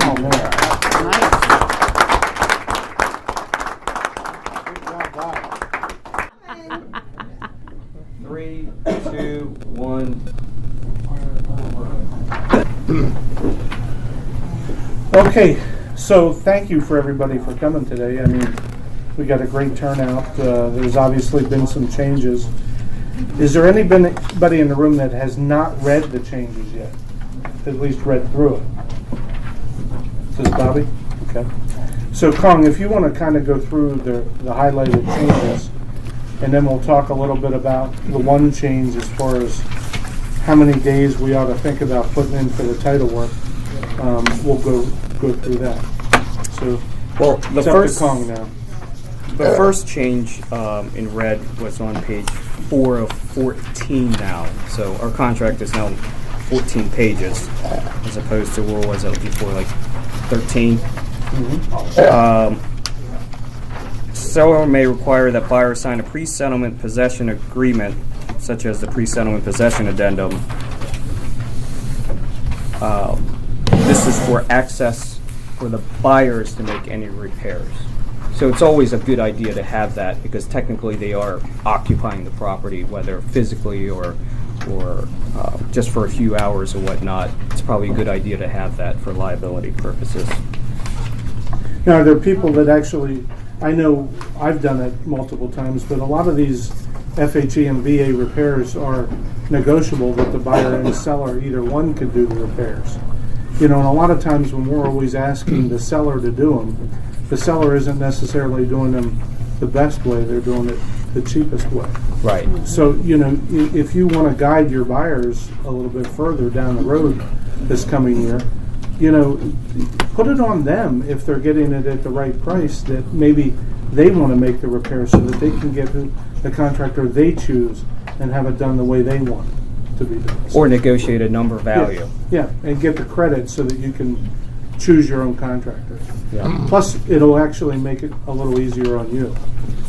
Oh, man. Nice. Good job, Bob. 3, 2, 1. Okay, so thank you for everybody for coming today. I mean, we got a great turnout. There's obviously been some changes. Is there anybody in the room that has not read the changes yet? At least read through it? Does Bobby? Okay. So Kong, if you want to kind of go through the highlighted changes, and then we'll talk a little bit about the one change as far as how many days we ought to think about putting in for the title work. We'll go through that. So, Well, it's up to Kong now. The first change in red was on page 4 of 14 now. So our contract is now 14 pages as opposed to what was it before, like 13. Seller may require that buyer sign a pre-settlement possession agreement, such as the pre-settlement possession addendum. This is for access for the buyers to make any repairs. So it's always a good idea to have that because technically they are occupying the property, whether physically or just for a few hours or whatnot. It's probably a good idea to have that for liability purposes. Now, there are people that actually, I know I've done it multiple times, but a lot of these FHE and VA repairs are negotiable that the buyer and the seller, either one could do the repairs. You know, and a lot of times when we're always asking the seller to do them, the seller isn't necessarily doing them the best way, they're doing it the cheapest way. Right. So, you know, if you want to guide your buyers a little bit further down the road this coming year, you know, put it on them if they're getting it at the right price that maybe they want to make the repair so that they can get the contractor they choose and have it done the way they want it to be done. Or negotiate a number value. Yeah, and get the credit so that you can choose your own contractor. Yeah. Plus, it'll actually make it a little easier on you.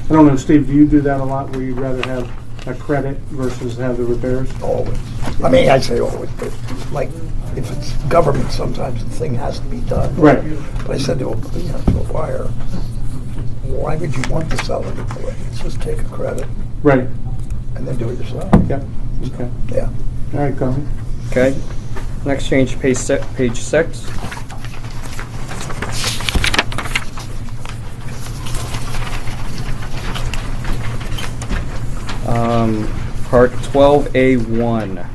I don't know, Steve, do you do that a lot where you'd rather have a credit versus have the repairs? Always. I mean, I say always, but like if it's government, sometimes the thing has to be done. Right. But I said to a buyer, why would you want the seller to do it? Just take a credit Right. and then do it yourself. Yep. Okay. Yeah. All right, Connie. Okay. Next change, page 6. Part 12A1.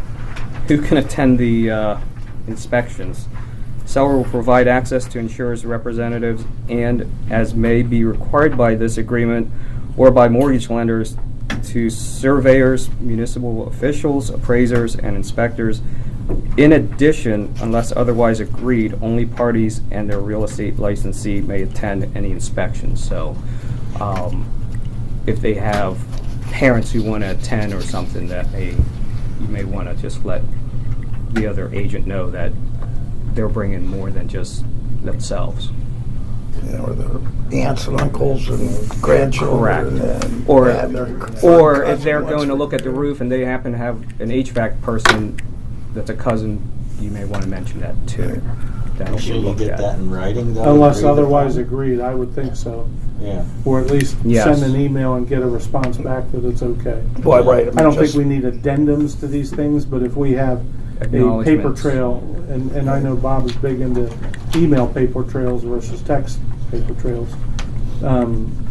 Who can attend the inspections? Seller will provide access to insurers' representatives and, as may be required by this agreement or by mortgage lenders, to surveyors, municipal officials, appraisers, and inspectors. In addition, unless otherwise agreed, only parties and their real estate licensee may attend any inspections. So if they have parents who want to attend or something, that you may want to just let the other agent know that they're bringing more than just themselves. You know, or the aunts and uncles and grandchildren. Correct. And Or and if they're going to look at the roof and they happen to have an HVAC person that's a cousin, you may want to mention that too. That'll be Should you looked get at. that in writing, though? Unless Agree with otherwise that? agreed, I would think so. Yeah. Or at least Yes. send an email and get a response back that it's okay. Well, right. I don't think we need addendums to these things, but if we have a paper Acknowledgements. trail, and I know Bob is big into email paper trails versus text paper trails,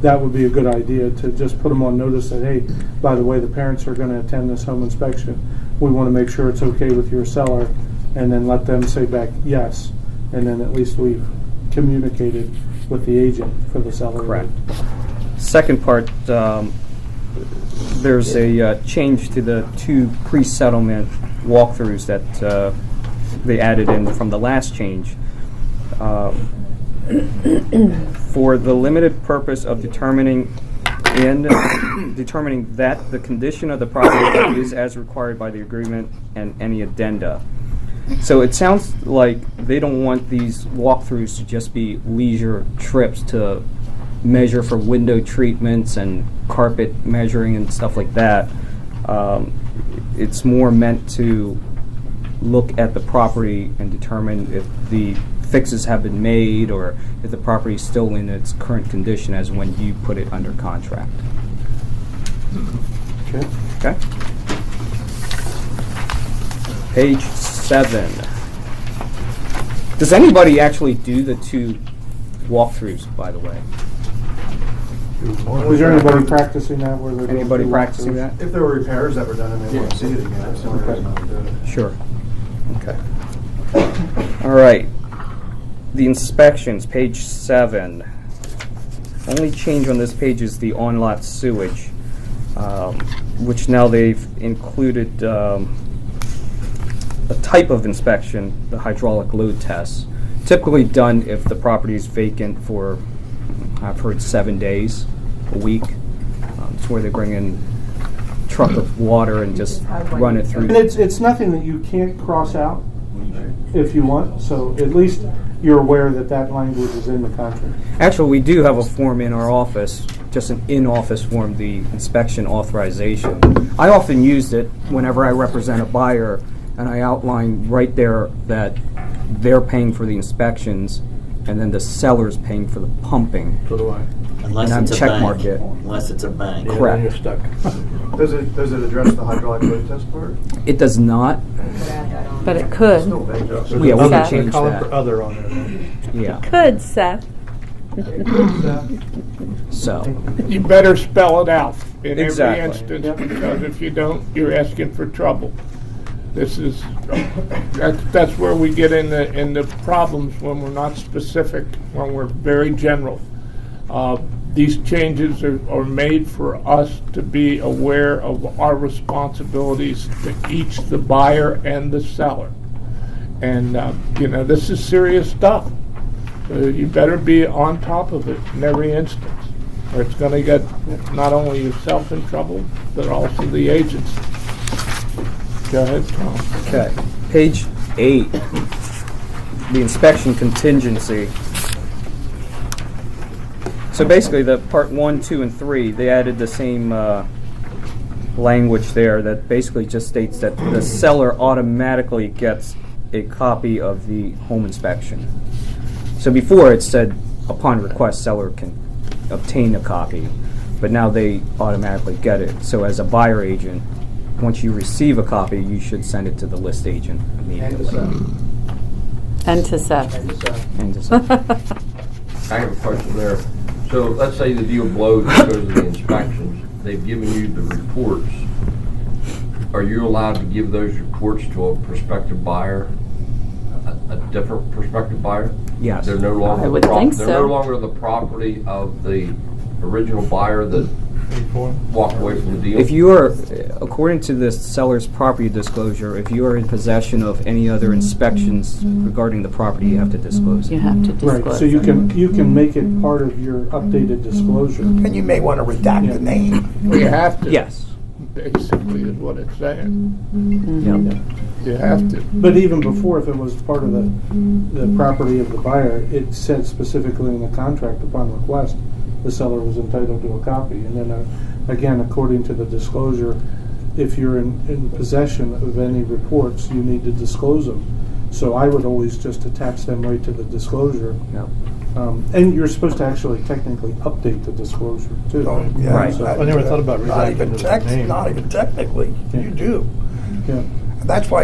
that would be a good idea to just put them on notice that, hey, by the way, the parents are going to attend this home inspection. We want to make sure it's okay with your seller, and then let them say back yes, and then at least we've communicated with the agent for the seller. Correct. Second part, there's a change to the 2 pre-settlement walkthroughs that they added in from the last change. For the limited purpose of determining that the condition of the property is as required by the agreement and any addenda. So it sounds like they don't want these walkthroughs to just be leisure trips to measure for window treatments and carpet measuring and stuff like that. It's more meant to look at the property and determine if the fixes have been made, or if the property is still in its current condition as when you put it under contract. Okay. Okay? Page 7. Does anybody actually do the 2 walkthroughs, by the way? Was there anybody practicing that? Where they're doing Anybody two practicing walkthroughs? that? If there were repairs that were done and they want to see it again, that's the only Okay. reason I would do it. Sure. Okay. All right. The inspections, page 7. Only change on this page is the on-lot sewage, which now they've included a type of inspection, the hydraulic load test, typically done if the property is vacant for, I've heard, 7 days, a week. It's where they bring in a truck of water and just run it through. And it's nothing that you can't cross out if you want, so at least you're aware that that language is in the contract. Actually, we do have a form in our office, just an in-office form, the inspection authorization. I often used it whenever I represent a buyer, and I outline right there that they're paying for the inspections, and then the seller's paying for the pumping. So do I. Unless And it's a check bank. mark it. Unless it's a bank. Yeah, Correct. then you're stuck. Does it address the hydraulic load test part? It does not. But it could. Still vague. Yeah, we Other- can change Column that. for other on there. Yeah. Could, Seth. So, You better spell it out in Exactly. every instance, because if you don't, you're asking for trouble. This is, that's where we get in the problems when we're not specific, when we're very general. These changes are made for us to be aware of our responsibilities to each the buyer and the seller. And, this is serious stuff. You better be on top of it in every instance, or it's going to get not only yourself in trouble, but also the agents. Go ahead, Tom. okay. Page 8, the inspection contingency. So basically, the part 1, 2, and 3, they added the same language there that basically just states that the seller automatically gets a copy of the home inspection. So before it said, upon request, seller can obtain a copy, but now they automatically get it. So as a buyer agent, once you receive a copy, you should send it to the list agent immediately. And to Seth. And just- I have a question there. So let's say the deal blows because of the inspections. They've given you the reports. Are you allowed to give those reports to a prospective buyer, a different prospective buyer? Yes. They're no longer I would think they're so. no longer the property of the original buyer that walked away from the deal. If you are, according to the seller's property disclosure, if you are in possession of any other inspections regarding the property, you have to disclose You it. have to disclose. Right, so you can make it part of your updated disclosure. And you may want to redact Yeah. the name. Well, you have to. Yes. Basically, is what it's saying. Yep. You have to. But even before, if it was part of the property of the buyer, it said specifically in the contract, upon request, the seller was entitled to a copy. And then, again, according to the disclosure, if you're in possession of any reports, you need to disclose them. So I would always just attach them right to the disclosure. Yep. And you're supposed to actually technically update the disclosure too. So, yeah, Right. that- I never thought about not redacting even the name. Not even technically, Yeah. you do. Yeah. And that's why,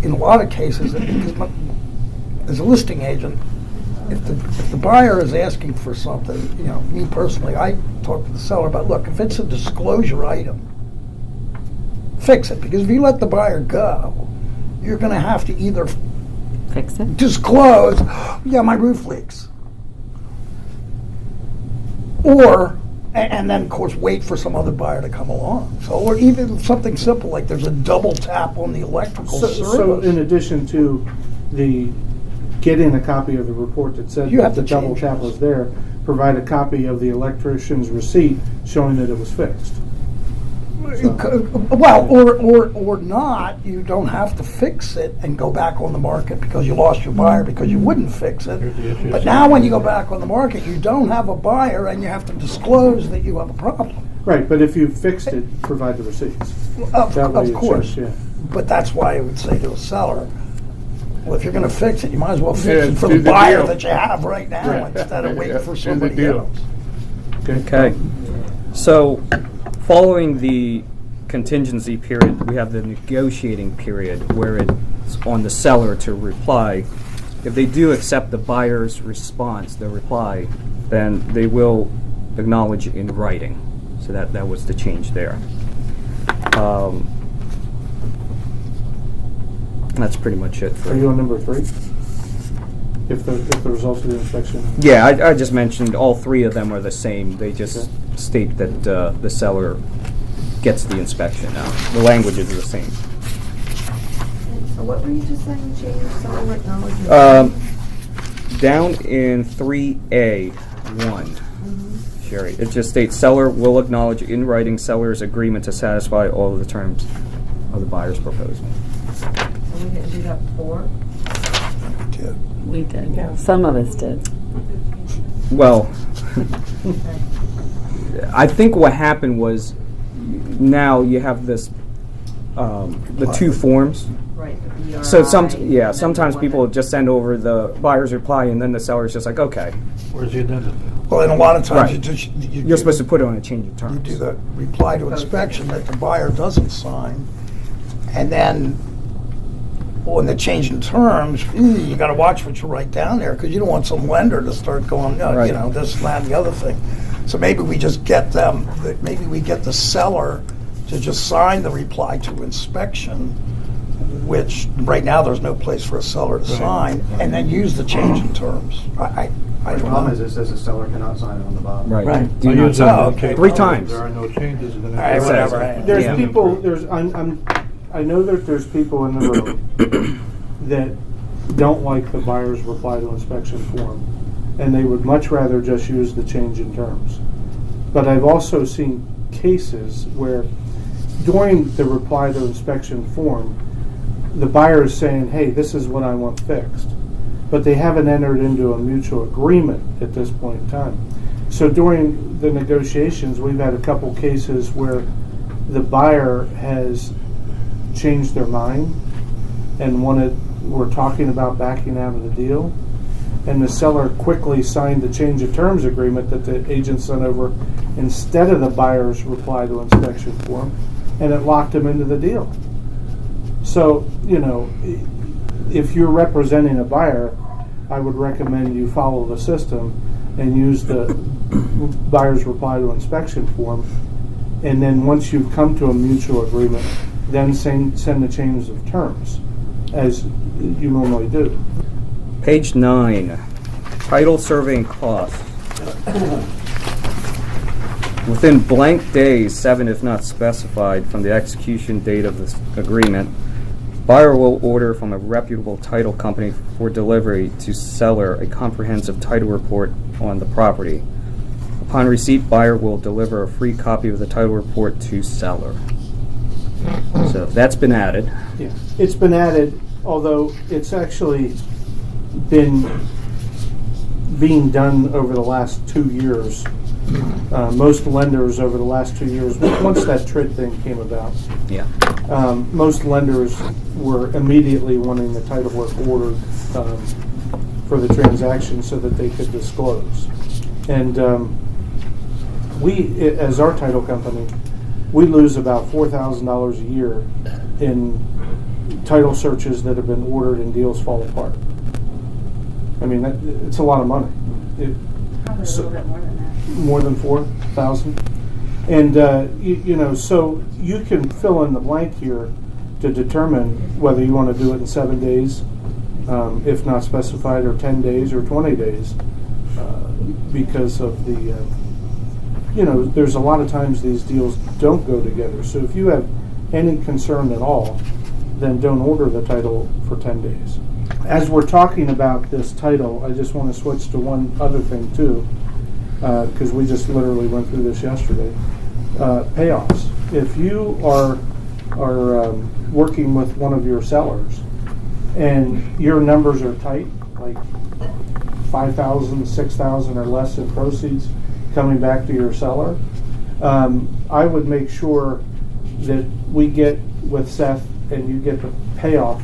in a lot of cases, as a listing agent, if the buyer is asking for something, me personally, I talk to the seller about, look, if it's a disclosure item, fix it. Because if you let the buyer go, you're going to have to either Fix it. disclose, yeah, my roof leaks. Or, and then of course wait for some other buyer to come along. So, or even something simple like there's a double tap on the electrical So service. in addition to the getting a copy of the report that said You that have the to double change tap this. was there, provide a copy of the electrician's receipt showing that it was fixed. Well, or not, you don't have to fix it and go back on the market because you lost your buyer because you wouldn't fix it. Here's the issue. But now when you go back on the market, you don't have a buyer and you have to disclose that you have a problem. Right, but if you fixed it, provide the receipts. Of That way it course. shows, yeah. But that's why I would say to a seller, Well, if you're going to fix it, you might as well fix Yeah, it for do the the buyer deal. that you have right now Right. instead of waiting Yeah, for do the somebody deal. else. Okay. So, following the contingency period, we have the negotiating period where it's on the seller to reply. If they do accept the buyer's response, the reply, then they will acknowledge in writing. So that was the change there. That's pretty much it. Are you on number 3? If the results of the inspection? Yeah, I just mentioned all three of them are the same. They just state that the seller gets the inspection now. The language is the same. So what were you just saying, change some acknowledgement? Down in 3A1, Sherry, it just states seller will acknowledge in writing seller's agreement to satisfy all of the terms of the buyer's proposal. And we didn't do that before? We did. Some of us did. Well, I think what happened was now you have this, the two forms. Right, the BRI. So and then sometimes the people one just send over the buyer's reply and then the seller's just like, okay. Where's the addendum? Well, and a lot of times Right. you You're supposed to put it on a change of terms. You do the reply to inspection that the buyer doesn't sign, and then when the change in terms, you got to watch what you write down there because you don't want some lender to start going, Right. you know, this, that, and the other thing. So maybe we just get them, maybe we get the seller to just sign the reply to inspection, which right now there's no place for a seller to sign, and then use the change in terms. I The don't problem know. is it says the seller cannot sign it on the bottom. Right. Right. Do I not use sign. that Oh, in okay. case 3 times. There are no changes. And then All right, it whatever. says- There's Yeah. people. I know that there's people in the room that don't like the buyer's reply to inspection form, and they would much rather just use the change in terms. But I've also seen cases where during the reply to inspection form, the buyer is saying, hey, this is what I want fixed. But they haven't entered into a mutual agreement at this point in time. So during the negotiations, we've had a couple cases where the buyer has changed their mind and we're talking about backing out of the deal. And the seller quickly signed the change of terms agreement that the agent sent over instead of the buyer's reply to inspection form, and it locked him into the deal. So, you know, if you're representing a buyer, I would recommend you follow the system and use the buyer's reply to inspection form. And then once you've come to a mutual agreement, then send the change of terms as you normally do. Page 9, title survey and costs. Within blank days, 7 if not specified, from the execution date of this agreement, buyer will order from a reputable title company for delivery to seller a comprehensive title report on the property. Upon receipt, buyer will deliver a free copy of the title report to seller. So that's been added. Yeah, it's been added, although it's actually been being done over the last 2 years. Most lenders over the last 2 years, once that TRID thing came about, Yeah. most lenders were immediately wanting the title work ordered for the transaction so that they could disclose. And we, as our title company, we lose about $4,000 a year in title searches that have been ordered and deals fall apart. I mean, it's a lot of money. Probably a little bit more than that. More than 4,000. And, you know, so you can fill in the blank here to determine whether you want to do it in 7 days, if not specified, or 10 days or 20 days, because of the, you know, there's a lot of times these deals don't go together. So if you have any concern at all, then don't order the title for 10 days. As we're talking about this title, I just want to switch to one other thing too, because we just literally went through this yesterday. Payoffs. If you are working with one of your sellers and your numbers are tight, like 5,000, 6,000 or less in proceeds coming back to your seller, I would make sure that we get with Seth and you get the payoff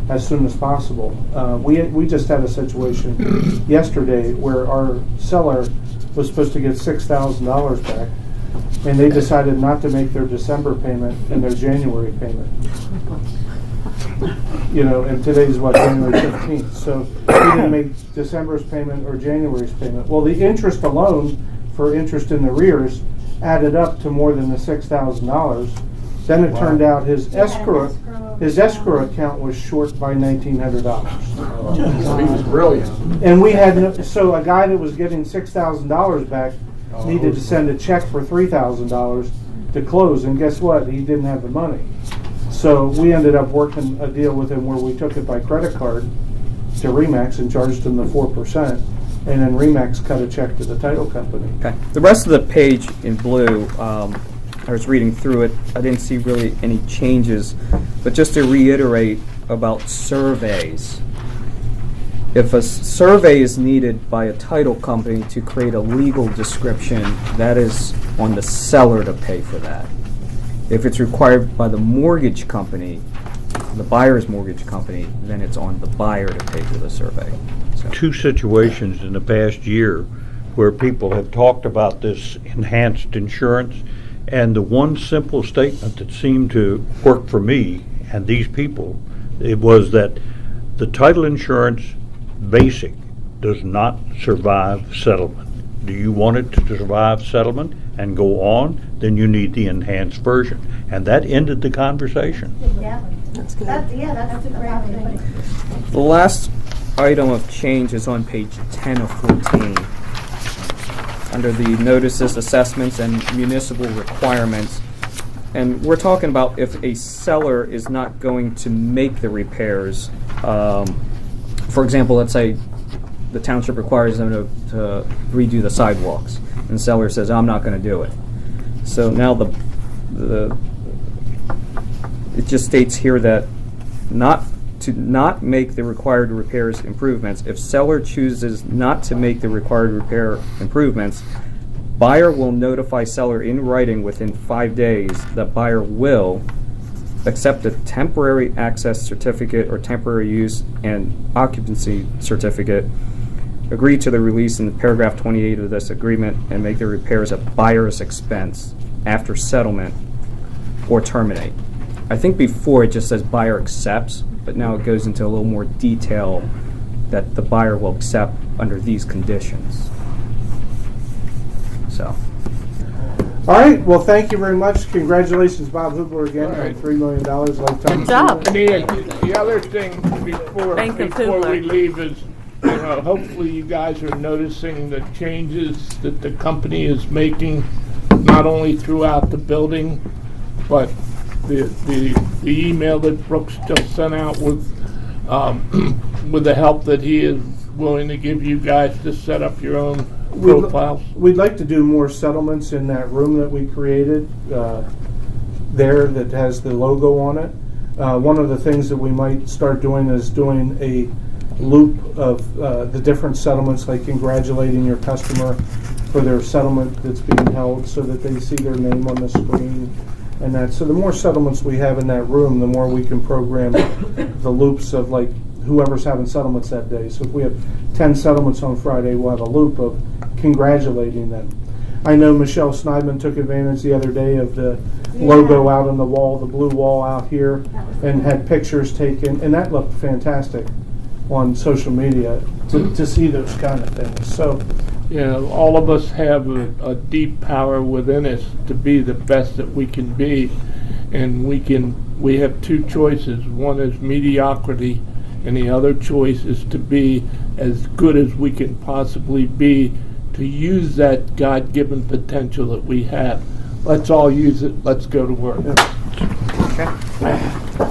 as soon as possible. We just had a situation yesterday where our seller was supposed to get $6,000 back, and they decided not to make their December payment and their January payment. And today's January 15th. So he didn't make December's payment or January's payment. Well, the interest alone for interest in the arrears added up to more than the $6,000. Then it turned out his escrow account was short by $1,900. So he was brilliant. And we had so a guy that was getting $6,000 back needed to send a check for $3,000 to close, and guess what? He didn't have the money. So we ended up working a deal with him where we took it by credit card to Remax and charged him the 4%, and then Remax cut a check to the title company. Okay. The rest of the page in blue, I was reading through it. I didn't see really any changes, but just to reiterate about surveys. If a survey is needed by a title company to create a legal description, that is on the seller to pay for that. If it's required by the mortgage company, the buyer's mortgage company, then it's on the buyer to pay for the survey. So. Two situations in the past year where people have talked about this enhanced insurance, and the one simple statement that seemed to work for me and these people, it was that the title insurance basic does not survive settlement. Do you want it to survive settlement and go on? Then you need the enhanced version. And that ended the conversation. Yeah. That's good. That's a great way to put it. The last item of change is on page 10 of 14. Under the notices, assessments, and municipal requirements. And we're talking about if a seller is not going to make the repairs. For example, let's say the township requires them to redo the sidewalks, and the seller says, I'm not going to do it. So now it just states here that not make the required repairs improvements. If seller chooses not to make the required repair improvements, buyer will notify seller in writing within 5 days that buyer will accept a temporary access certificate or temporary use and occupancy certificate, agree to the release in paragraph 28 of this agreement, and make the repairs at buyer's expense after settlement or terminate. I think before it just says buyer accepts, but now it goes into a little more detail that the buyer will accept under these conditions. So. All right. Well, thank you very much. Congratulations, Bob Hubler, again, All right. on $3 million lifetime. Good job. achievement. The other thing before Bank of we Hubler. leave is, hopefully you guys are noticing the changes that the company is making, not only throughout the building, but the email that Brooks just sent out with the help that he is willing to give you guys to set up your own profiles. We'd like to do more settlements in that room that we created there that has the logo on it. One of the things that we might start doing is doing a loop of the different settlements, like congratulating your customer for their settlement that's being held so that they see their name on the screen. And that, so the more settlements we have in that room, the more we can program the loops of like whoever's having settlements that day. So if we have 10 settlements on Friday, we'll have a loop of congratulating them. I know Michelle Sneidman took advantage the other day of the logo out on the wall, the blue wall out here, and had pictures taken, and that looked fantastic on social media to see those kind of things. So. All of us have a deep power within us to be the best that we can be, and we have two choices. One is mediocrity, and the other choice is to be as good as we can possibly be, to use that God-given potential that we have. Let's all use it. Let's go to work. Okay.